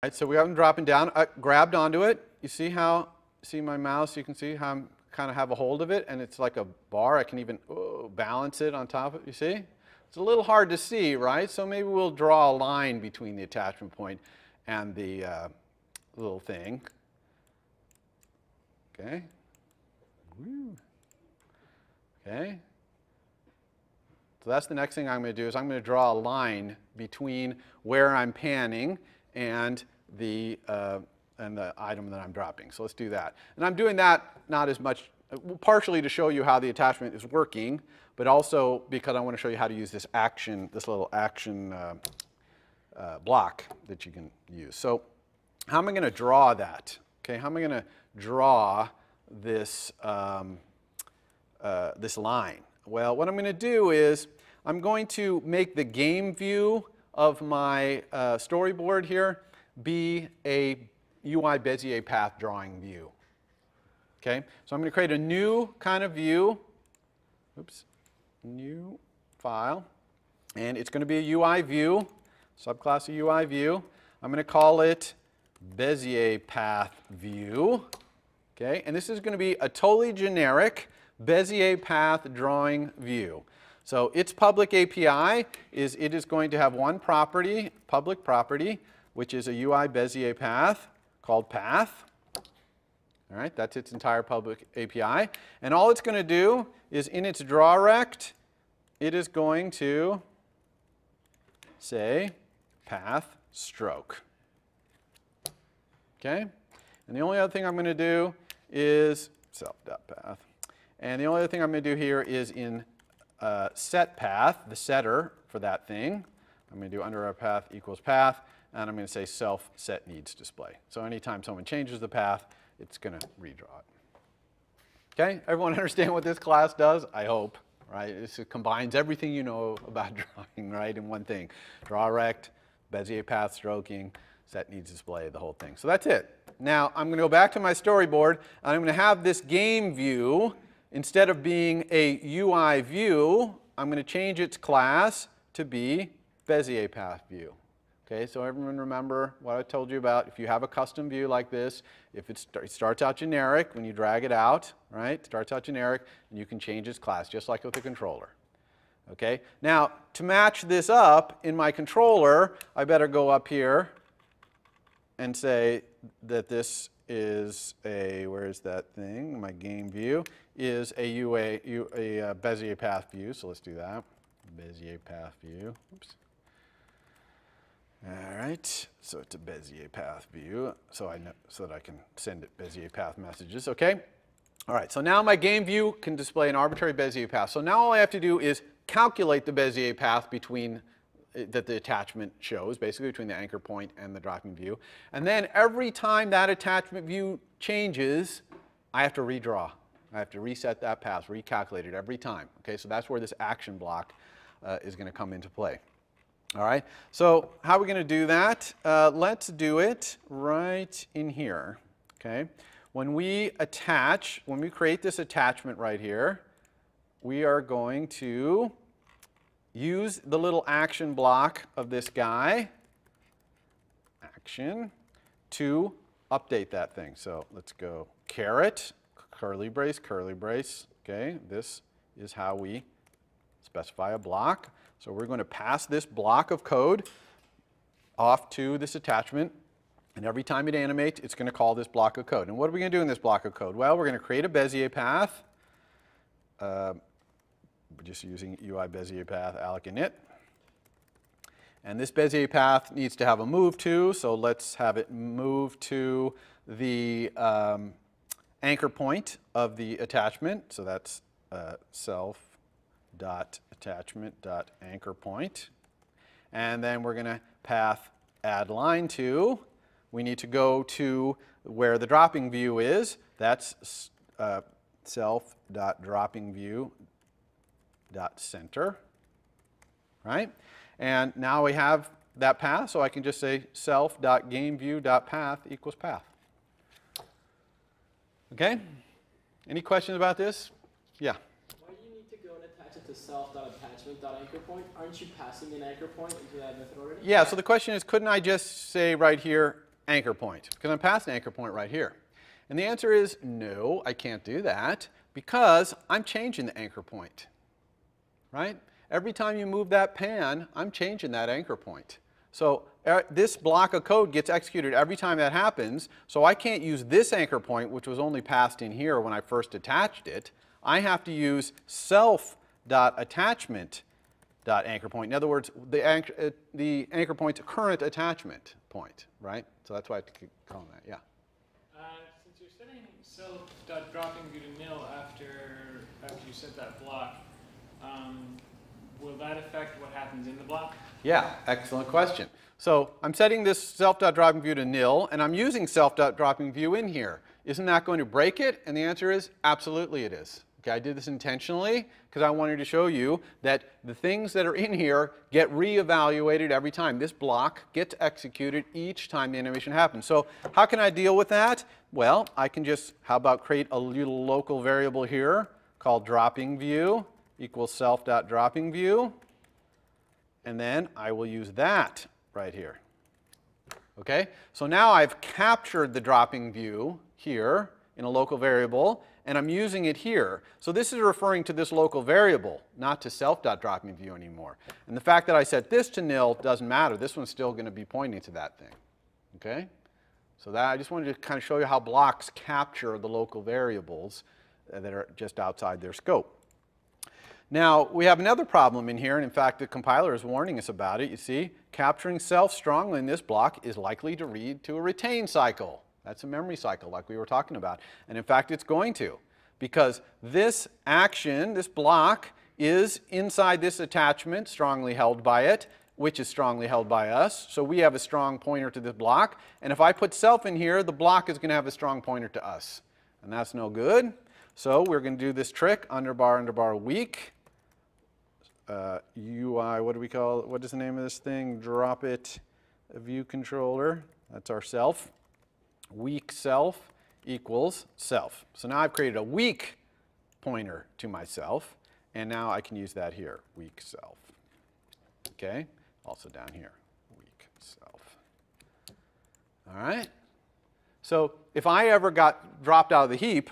Right, so we have them dropping down. I grabbed onto it. You see how, see my mouse? You can see how I'm kind of have a hold of it, and it's like a bar. I can even balance it on top of it. You see? It's a little hard to see, right? So maybe we'll draw a line between the attachment point and the little thing. Okay. Woo. Okay. So that's the next thing I'm going to do is I'm going to draw a line between where I'm panning and the item that I'm dropping. So let's do that. And I'm doing that not as much, partially to show you how the attachment is working, but also because I want to show you how to use this action, this little action block that you can use. So how am I going to draw that? Okay, how am I going to draw this, this line? Well, what I'm going to do is I'm going to make the game view of my storyboard here be a UI Bezier path drawing view. Okay, so I'm going to create a new kind of view. Oops, new file, and it's going to be a UI view, subclass of UI view. I'm going to call it Bezier path view. Okay, and this is going to be a totally generic Bezier path drawing view. So its public API is it is going to have one property, public property, which is a UI Bezier path called path. All right, that's its entire public API. And all it's going to do is in its drawRect, it is going to say path stroke. Okay? And the only other thing I'm going to do is self.path. And the only other thing I'm going to do here is in set path, the setter for that thing. I'm going to do under our path equals path, and I'm going to say self set needs display. So anytime someone changes the path, it's going to redraw it. Okay? Everyone understand what this class does? I hope. Right? This combines everything you know about drawing, right, in one thing. drawRect, Bezier path stroking, set needs display, the whole thing. So that's it. Now I'm going to go back to my storyboard, and I'm going to have this game view, instead of being a UI view, I'm going to change its class to be Bezier path view. Okay, so everyone remember what I told you about. If you have a custom view like this, if it starts out generic, when you drag it out, right, it starts out generic, and you can change its class, just like with the controller. Okay, now to match this up in my controller, I better go up here and say that this is a, where is that thing, my game view, is a Bezier path view. So let's do that, Bezier path view. Oops. All right, so it's a Bezier path view, so I know, so that I can send it Bezier path messages. Okay. All right, so now my game view can display an arbitrary Bezier path. So now all I have to do is calculate the Bezier path between that the attachment shows, basically between the anchor point and the dropping view. And then every time that attachment view changes, I have to redraw. I have to reset that path, recalculate it every time. Okay, so that's where this action block is going to come into play. All right, so how are we going to do that? Let's do it right in here. Okay, when we attach, when we create this attachment right here, we are going to use the little action block of this guy, action, to update that thing. So let's go caret, curly brace, okay? This is how we specify a block. So we're going to pass this block of code off to this attachment, and every time it animates, it's going to call this block of code. And what are we going to do in this block of code? Well, we're going to create a Bezier path. We're just using UI Bezier path alloc init. And this Bezier path needs to have a move to, so let's have it move to the anchor point of the attachment. So that's self.attachment.anchor point. And then we're going to path add line to. We need to go to where the dropping view is. That's self.droppingView.center, right? And now we have that path, so I can just say self.gameView.path equals path. Okay? Any questions about this? Yeah. Why do you need to go and attach it to self.attachment.anchorPoint? Aren't you passing an anchor point into that method already? Yeah, so the question is, couldn't I just say right here, anchor point, because I'm past an anchor point right here. And the answer is no, I can't do that, because I'm changing the anchor point, right? Every time you move that pan, I'm changing that anchor point. So this block of code gets executed every time that happens, so I can't use this anchor point, which was only passed in here when I first attached it. I have to use self.attachment.anchor point. In other words, the anchor point's current attachment point, right? So that's why I have to keep calling that, yeah. Since you're setting self.dropping view to nil after you set that block, will that affect what happens in the block? Yeah, excellent question. So I'm setting this self.dropping view to nil, and I'm using self.dropping view in here. Isn't that going to break it? And the answer is absolutely it is. Okay, I did this intentionally because I wanted to show you that the things that are in here get reevaluated every time. This block gets executed each time the animation happens. So how can I deal with that? Well, I can just, how about create a little local variable here called dropping view equals self.dropping view. And then I will use that right here. Okay, so now I've captured the dropping view here in a local variable, and I'm using it here. So this is referring to this local variable, not to self.dropping view anymore. And the fact that I set this to nil doesn't matter. This one's still going to be pointing to that thing. Okay? So that I just wanted to kind of show you how blocks capture the local variables that are just outside their scope. Now, we have another problem in here, and in fact, the compiler is warning us about it. You see, capturing self strongly in this block is likely to lead to a retain cycle. That's a memory cycle like we were talking about. And in fact, it's going to, because this action, this block, is inside this attachment, strongly held by it, which is strongly held by us. So we have a strong pointer to this block. And if I put self in here, the block is going to have a strong pointer to us. And that's no good. So we're going to do this trick, underbar weak. UI, what do we call it? What is the name of this thing? Drop it, a view controller. That's our self. Weak self equals self. So now I've created a weak pointer to myself, and now I can use that here, weak self. Okay, also down here, weak self. All right. So if I ever got dropped out of the heap,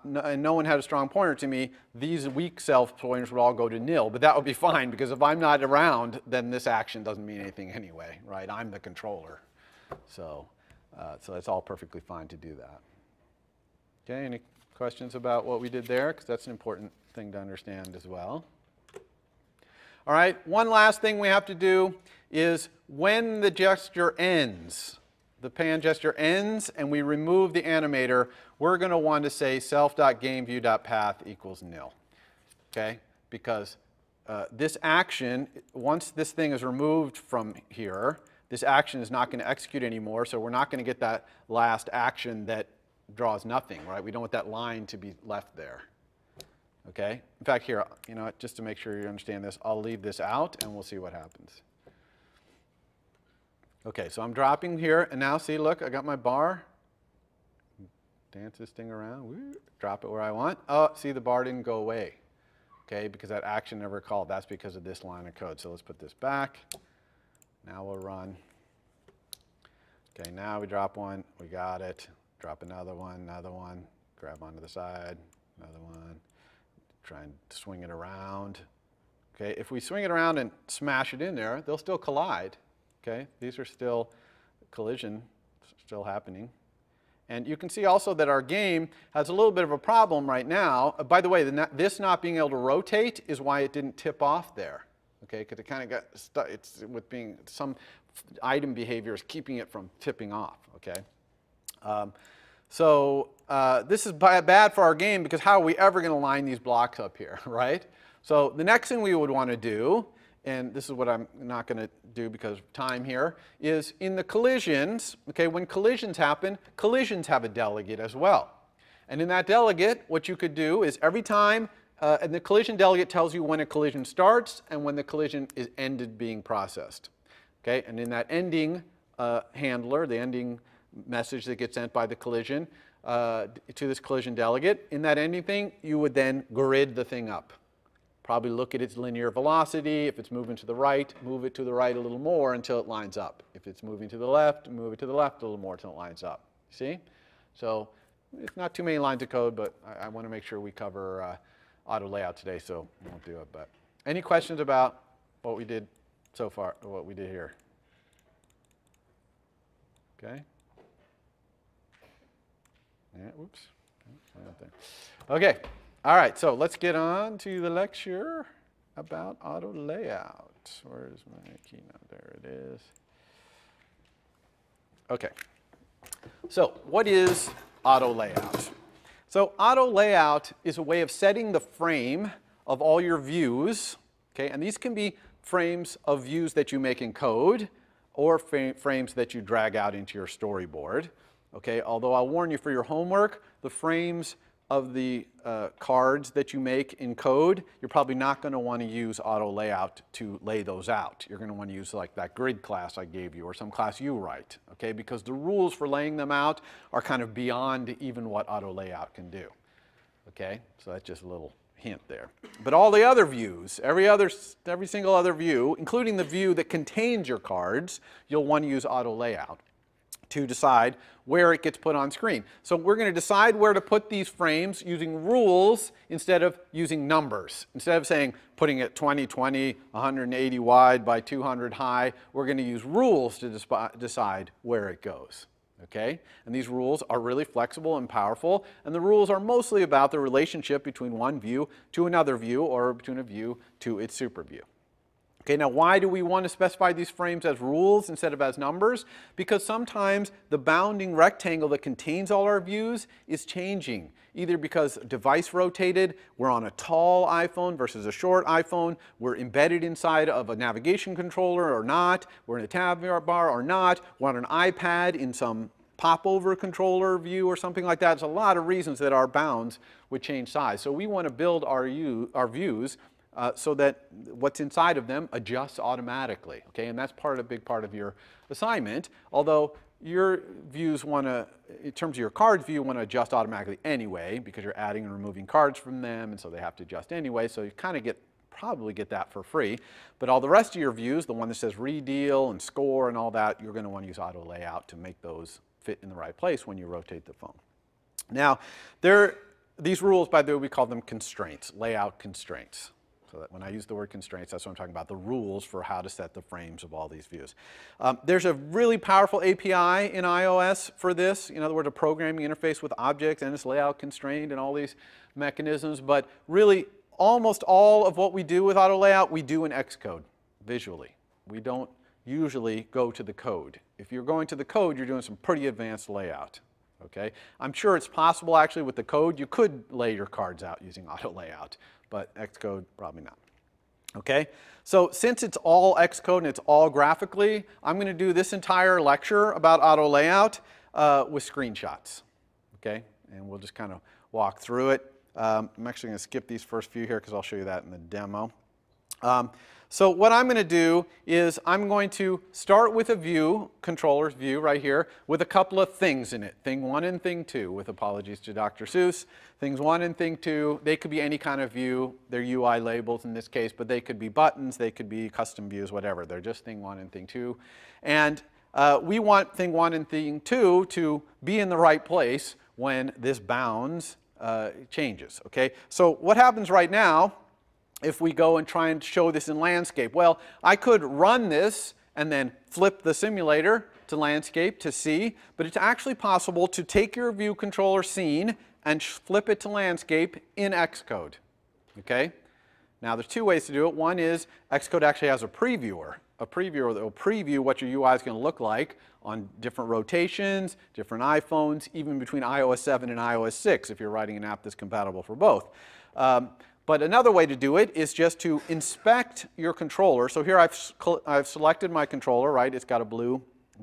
and no one had a strong pointer to me, these weak self pointers would all go to nil. But that would be fine, because if I'm not around, then this action doesn't mean anything anyway, right? I'm the controller. So it's all perfectly fine to do that. Okay, any questions about what we did there? Because that's an important thing to understand as well. All right, one last thing we have to do is when the gesture ends, the pan gesture ends and we remove the animator, we're going to want to say self.gameView.path equals nil. Okay? Because this action, once this thing is removed from here, this action is not going to execute anymore, so we're not going to get that last action that draws nothing, right? We don't want that line to be left there. Okay? In fact, here, you know, just to make sure you understand this, I'll leave this out and we'll see what happens. Okay, so I'm dropping here, and now see, look, I got my bar. Dance this thing around, woo, drop it where I want. Oh, see, the bar didn't go away, okay, because that action never called. That's because of this line of code. So let's put this back. Now we'll run. Okay, now we drop one, we got it. Drop another one, grab onto the side, another one. Try and swing it around. Okay, if we swing it around and smash it in there, they'll still collide. Okay, these are still collision, still happening. And you can see also that our game has a little bit of a problem right now. By the way, this not being able to rotate is why it didn't tip off there. Okay, because it kind of got stuck. It's with being some item behavior is keeping it from tipping off. Okay, this is bad for our game because how are we ever going to line these blocks up here, right? So the next thing we would want to do, and this is what I'm not going to do because of time here, is in the collisions, okay, when collisions happen, collisions have a delegate as well. And in that delegate, what you could do is every time, and the collision delegate tells you when a collision starts and when the collision is ended being processed. Okay, and in that ending handler, the ending message that gets sent by the collision to this collision delegate, in that ending thing, you would then grid the thing up. probably look at its linear velocity. If it's moving to the right, move it to the right a little more until it lines up. If it's moving to the left, move it to the left a little more until it lines up. See? So it's not too many lines of code, but I want to make sure we cover auto layout today, so we won't do it. But any questions about what we did so far, or what we did here? Okay. Yeah, whoops. Okay. All right, so let's get on to the lecture about auto layout. Where's my keynote? There it is. Okay. So what is auto layout? So auto layout is a way of setting the frame of all your views. Okay, and these can be frames of views that you make in code or frames that you drag out into your storyboard. Okay, although I'll warn you for your homework, the frames of the cards that you make in code, you're probably not going to want to use auto layout to lay those out. You're going to want to use like that grid class I gave you or some class you write, okay? Because the rules for laying them out are kind of beyond even what auto layout can do, okay? So that's just a little hint there. But all the other views, every single other view, including the view that contains your cards, you'll want to use auto layout to decide where it gets put on screen. So we're going to decide where to put these frames using rules instead of using numbers. Instead of saying putting it 20, 20, 180 wide by 200 high, we're going to use rules to decide where it goes. Okay? And these rules are really flexible and powerful, and the rules are mostly about the relationship between one view to another view or between a view to its super view. Okay, now why do we want to specify these frames as rules instead of as numbers? Because sometimes the bounding rectangle that contains all our views is changing. Either because device rotated, we're on a tall iPhone versus a short iPhone, we're embedded inside of a navigation controller or not, we're in a tab bar or not, we're on an iPad in some popover controller view or something like that. There's a lot of reasons that our bounds would change size. So we want to build our views so that what's inside of them adjusts automatically, okay? And that's a big part of your assignment, although your views want to, in terms of your cards view, want to adjust automatically anyway because you're adding and removing cards from them, and so they have to adjust anyway, so you kind of probably get that for free. But all the rest of your views, the one that says redeal and score and all that, you're going to want to use auto layout to make those fit in the right place when you rotate the phone. Now, these rules, by the way, we call them constraints, layout constraints. So that when I use the word constraints, that's what I'm talking about, the rules for how to set the frames of all these views. There's a really powerful API in iOS for this. In other words, a programming interface with objects and it's layout constrained and all these mechanisms. But really, almost all of what we do with auto layout, we do in Xcode visually. We don't usually go to the code. If you're going to the code, you're doing some pretty advanced layout. Okay? I'm sure it's possible actually with the code you could lay your cards out using auto layout, but Xcode probably not. Okay? So since it's all Xcode and it's all graphically, I'm going to do this entire lecture about auto layout with screenshots. Okay? And we'll just kind of walk through it. I'm actually going to skip these first few here because I'll show you that in the demo. So what I'm going to do is I'm going to start with a view, controller's view right here, with a couple of things in it. Thing 1 and thing 2, with apologies to Dr. Seuss. Things 1 and thing 2, they could be any kind of view. They're UI labels in this case, but they could be buttons, they could be custom views, whatever. They're just thing 1 and thing 2. And we want thing 1 and thing 2 to be in the right place when this bounds changes. Okay? So what happens right now, if we go and try and show this in landscape? Well, I could run this and then flip the simulator to landscape to see, but it's actually possible to take your view controller scene and flip it to landscape in Xcode. Okay? Now there's two ways to do it. One is Xcode actually has a previewer that will preview what your UI is going to look like on different rotations, different iPhones, even between iOS 7 and iOS 6 if you're writing an app that's compatible for both. But another way to do it is just to inspect your controller. So here I've selected my controller, right? It's got a blue